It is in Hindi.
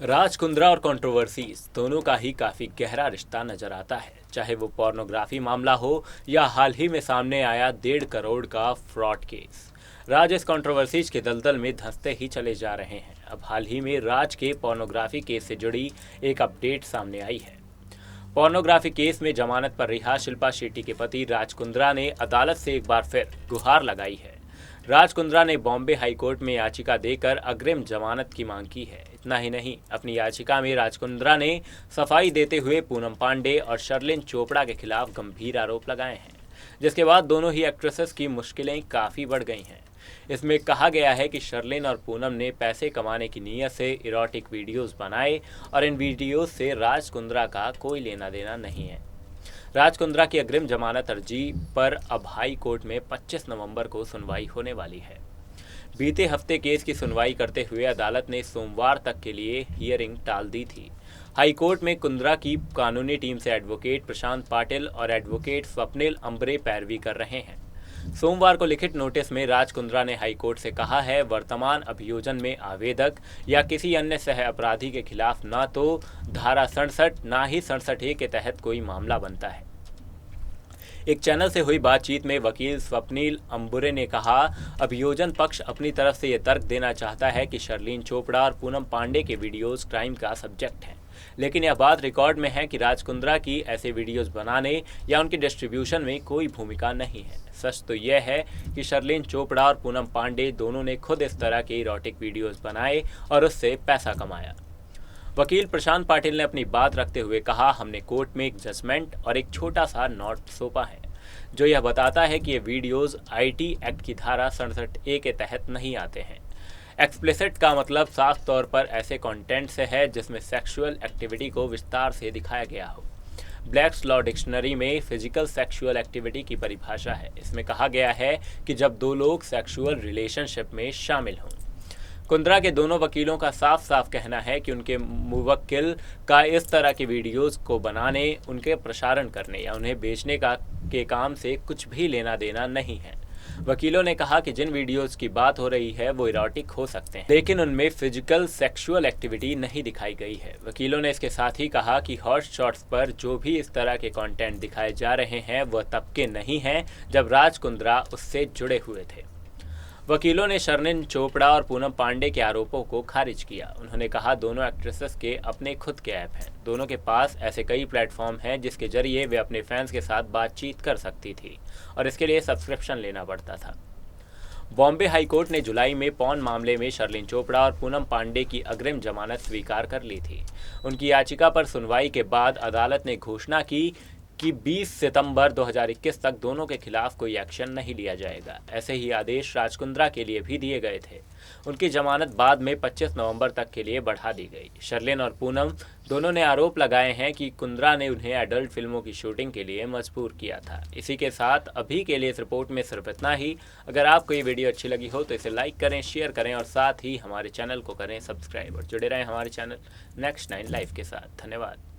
राज कुंद्रा और कंट्रोवर्सीज दोनों का ही काफ़ी गहरा रिश्ता नजर आता है, चाहे वो पोर्नोग्राफी मामला हो या हाल ही में सामने आया 1.5 करोड़ का फ्रॉड केस। राज इस कंट्रोवर्सीज के दलदल में धंसते ही चले जा रहे हैं। अब हाल ही में राज के पोर्नोग्राफी केस से जुड़ी एक अपडेट सामने आई है। पोर्नोग्राफी केस में जमानत पर रिहा शिल्पा शेट्टी के पति राज कुंद्रा ने अदालत से एक बार फिर गुहार लगाई है। राज कुंद्रा ने बॉम्बे हाईकोर्ट में याचिका देकर अग्रिम जमानत की मांग की है। इतना ही नहीं, अपनी याचिका में राज कुंद्रा ने सफाई देते हुए पूनम पांडे और शर्लिन चोपड़ा के खिलाफ गंभीर आरोप लगाए हैं, जिसके बाद दोनों ही एक्ट्रेसेस की मुश्किलें काफ़ी बढ़ गई हैं। इसमें कहा गया है कि शर्लिन और पूनम ने पैसे कमाने की नीयत से इरोटिक वीडियोस बनाए और इन वीडियोस से राज कुंद्रा का कोई लेना देना नहीं है। राज कुंद्रा की अग्रिम जमानत अर्जी पर अब हाई कोर्ट में 25 नवंबर को सुनवाई होने वाली है। बीते हफ्ते केस की सुनवाई करते हुए अदालत ने सोमवार तक के लिए हियरिंग टाल दी थी। हाई कोर्ट में कुंद्रा की कानूनी टीम से एडवोकेट प्रशांत पाटिल और एडवोकेट स्वप्निल अंबरे पैरवी कर रहे हैं। सोमवार को लिखित नोटिस में राज कुंद्रा ने हाईकोर्ट से कहा है, वर्तमान अभियोजन में आवेदक या किसी अन्य सह अपराधी के खिलाफ न तो धारा 67 न ही 67A के तहत कोई मामला बनता है। एक चैनल से हुई बातचीत में वकील स्वप्निल अंबुरे ने कहा, अभियोजन पक्ष अपनी तरफ से ये तर्क देना चाहता है कि शर्लिन चोपड़ा और पूनम पांडे के वीडियोस क्राइम का सब्जेक्ट हैं, लेकिन यह बात रिकॉर्ड में है कि राज कुंद्रा की ऐसे वीडियोस बनाने या उनके डिस्ट्रीब्यूशन में कोई भूमिका नहीं है। सच तो यह है कि शर्लिन चोपड़ा और पूनम पांडे दोनों ने खुद इस तरह के इरोटिक वीडियोस बनाए और उससे पैसा कमाया। वकील प्रशांत पाटिल ने अपनी बात रखते हुए कहा, हमने कोर्ट में एक जजमेंट और एक छोटा सा नोट सौंपा है जो यह बताता है कि ये वीडियोस आईटी एक्ट की धारा 67A के तहत नहीं आते हैं। एक्सप्लिसिट का मतलब साफ तौर पर ऐसे कंटेंट से है जिसमें सेक्सुअल एक्टिविटी को विस्तार से दिखाया गया हो। ब्लैक्स लॉ डिक्शनरी में फिजिकल सेक्सुअल एक्टिविटी की परिभाषा है। इसमें कहा गया है कि जब दो लोग सेक्सुअल रिलेशनशिप में शामिल हों। कुंद्रा के दोनों वकीलों का साफ साफ कहना है कि उनके मुवक्किल का इस तरह की वीडियोस को बनाने, उनके प्रसारण करने या उन्हें बेचने के काम से कुछ भी लेना देना नहीं है। वकीलों ने कहा कि जिन वीडियोस की बात हो रही है वो इरोटिक हो सकते हैं, लेकिन उनमें फिजिकल सेक्सुअल एक्टिविटी नहीं दिखाई गई है। वकीलों ने इसके साथ ही कहा कि हॉट शॉट्स पर जो भी इस तरह के कंटेंट दिखाए जा रहे हैं वह तब के नहीं हैं जब राज कुंद्रा उससे जुड़े हुए थे। वकीलों ने शर्लिन चोपड़ा और पूनम पांडे के आरोपों को खारिज किया। उन्होंने कहा, दोनों एक्ट्रेसेस के अपने खुद के ऐप हैं। दोनों के पास ऐसे कई प्लेटफॉर्म हैं जिसके जरिए वे अपने फैंस के साथ बातचीत कर सकती थी और इसके लिए सब्सक्रिप्शन लेना पड़ता था। बॉम्बे हाई कोर्ट ने जुलाई में पॉर्न मामले में शर्लिन चोपड़ा और पूनम पांडे की अग्रिम जमानत स्वीकार कर ली थी। उनकी याचिका पर सुनवाई के बाद अदालत ने घोषणा की कि 20 सितंबर 2021 तक दोनों के खिलाफ कोई एक्शन नहीं लिया जाएगा। ऐसे ही आदेश राज कुंद्रा के लिए भी दिए गए थे। उनकी जमानत बाद में 25 नवंबर तक के लिए बढ़ा दी गई। शर्लिन और पूनम दोनों ने आरोप लगाए हैं कि कुंद्रा ने उन्हें एडल्ट फिल्मों की शूटिंग के लिए मजबूर किया था। इसी के साथ अभी के लिए इस रिपोर्ट में सिर्फ इतना ही। अगर आपको ये वीडियो अच्छी लगी हो तो इसे लाइक करें, शेयर करें और साथ ही हमारे चैनल को करें सब्सक्राइब और जुड़े रहें हमारे चैनल नेक्स्ट 9 लाइव के साथ। धन्यवाद।